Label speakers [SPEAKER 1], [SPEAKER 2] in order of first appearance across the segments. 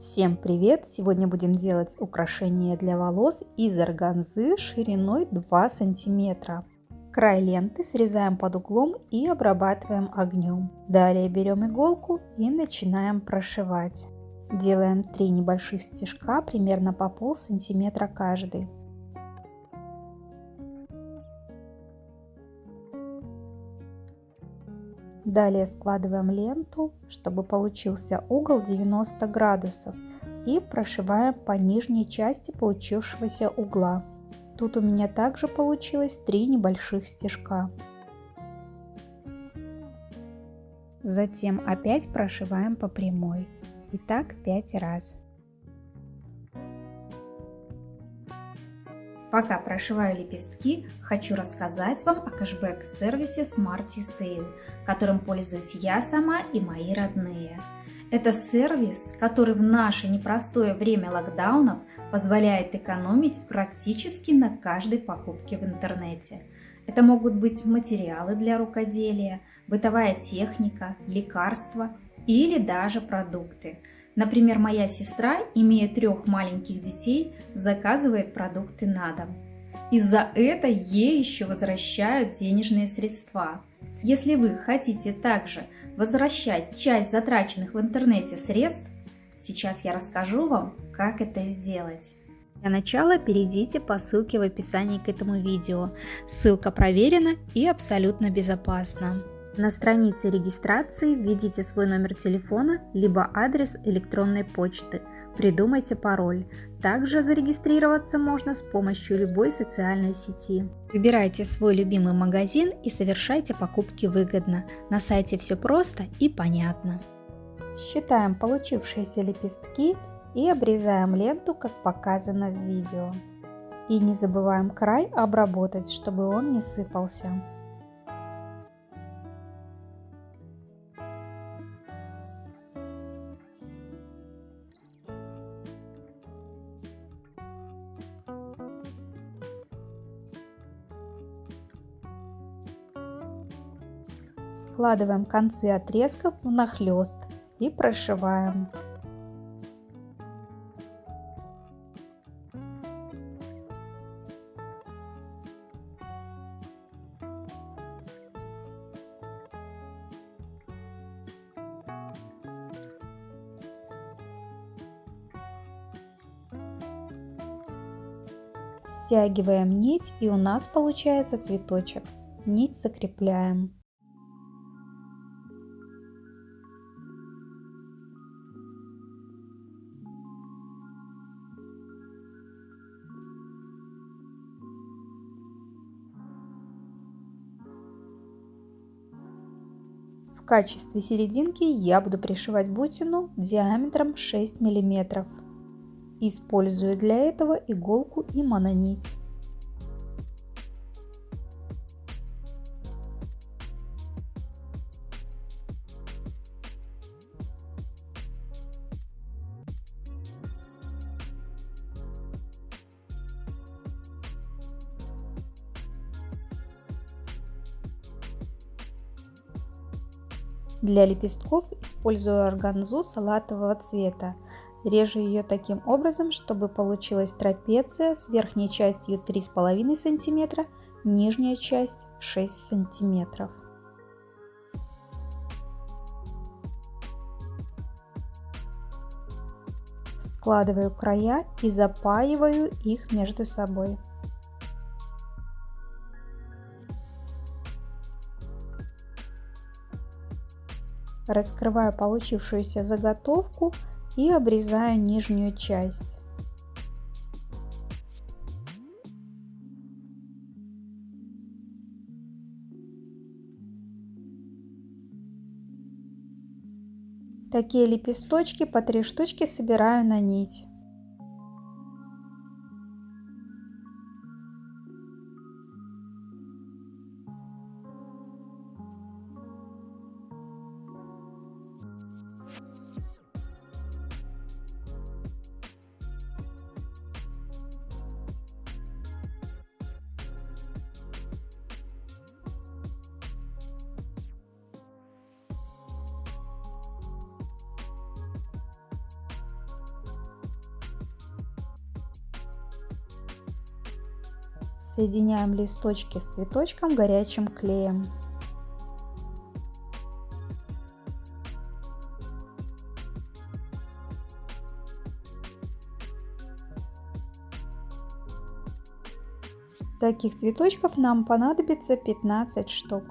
[SPEAKER 1] Всем привет! Сегодня будем делать украшение для волос из органзы шириной 2 сантиметра. Край ленты срезаем под углом и обрабатываем огнем. Далее берем иголку и начинаем прошивать. Делаем 3 небольших стежка примерно по полсантиметра каждый. Далее складываем ленту, чтобы получился угол 90 градусов, и прошиваем по нижней части получившегося угла. Тут у меня также получилось 3 небольших стежка. Затем опять прошиваем по прямой. И так 5 раз. Пока прошиваю лепестки, хочу рассказать вам о кэшбэк-сервисе Smarty Sale, которым пользуюсь я сама и мои родные. Это сервис, который в наше непростое время локдаунов позволяет экономить практически на каждой покупке в интернете. Это могут быть материалы для рукоделия, бытовая техника, лекарства или даже продукты. Например, моя сестра, имея 3 маленьких детей, заказывает продукты на дом. И за это ей еще возвращают денежные средства. Если вы хотите также возвращать часть затраченных в интернете средств, сейчас я расскажу вам, как это сделать. Для начала перейдите по ссылке в описании к этому видео. Ссылка проверена и абсолютно безопасна. На странице регистрации введите свой номер телефона либо адрес электронной почты. Придумайте пароль. Также зарегистрироваться можно с помощью любой социальной сети. Выбирайте свой любимый магазин и совершайте покупки выгодно. На сайте все просто и понятно. Считаем получившиеся лепестки и обрезаем ленту, как показано в видео. И не забываем край обработать, чтобы он не сыпался. Складываем концы отрезков внахлёст и прошиваем. Стягиваем нить, и у нас получается цветочек. Нить закрепляем. В качестве серединки я буду пришивать бусину диаметром 6 мм. Использую для этого иголку и мононить. Для лепестков использую органзу салатового цвета. Режу ее таким образом, чтобы получилась трапеция с верхней частью 3,5 см, нижняя часть 6 см. Складываю края и запаиваю их между собой. Раскрываю получившуюся заготовку и обрезаю нижнюю часть. Такие лепесточки по 3 штучки собираю на нить. Соединяем листочки с цветочком горячим клеем. Таких цветочков нам понадобится 15 штук.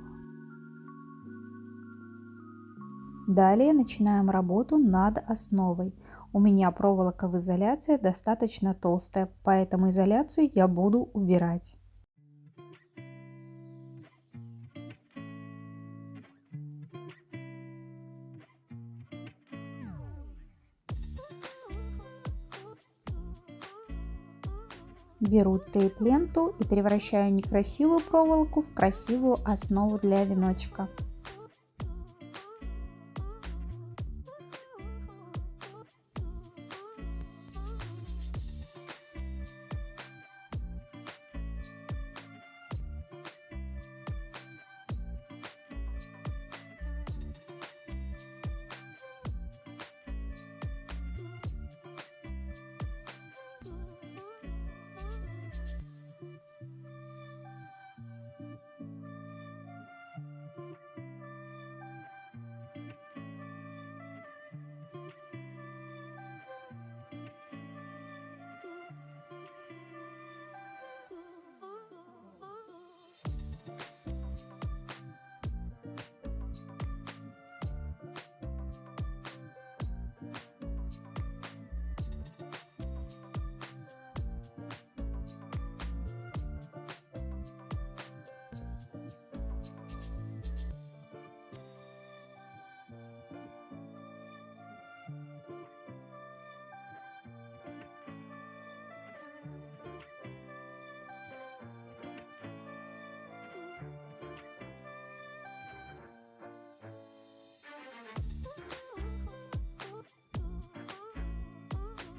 [SPEAKER 1] Далее начинаем работу над основой. У меня проволока в изоляции достаточно толстая, поэтому изоляцию я буду убирать. Беру тейп-ленту и превращаю некрасивую проволоку в красивую основу для веночка.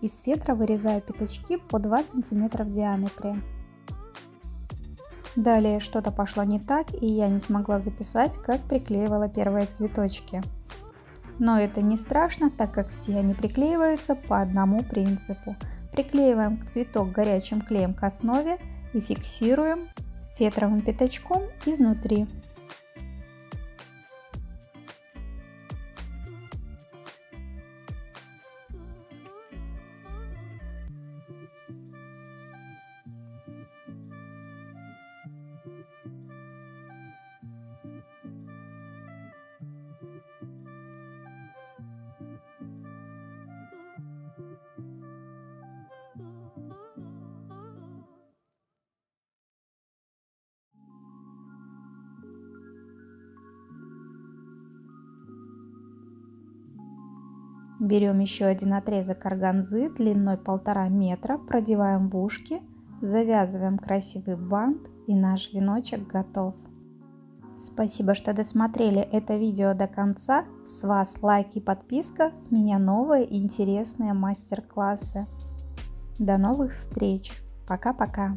[SPEAKER 1] Из фетра вырезаю пятачки по 2 см в диаметре. Далее что-то пошло не так, и я не смогла записать, как приклеивала первые цветочки. Но это не страшно, так как все они приклеиваются по одному принципу. Приклеиваем цветок горячим клеем к основе и фиксируем фетровым пятачком изнутри. Берем еще один отрезок органзы длиной 1,5 метра, продеваем в ушки, завязываем красивый бант, и наш веночек готов. Спасибо, что досмотрели это видео до конца. С вас лайк и подписка, с меня новые интересные мастер-классы. До новых встреч. Пока-пока.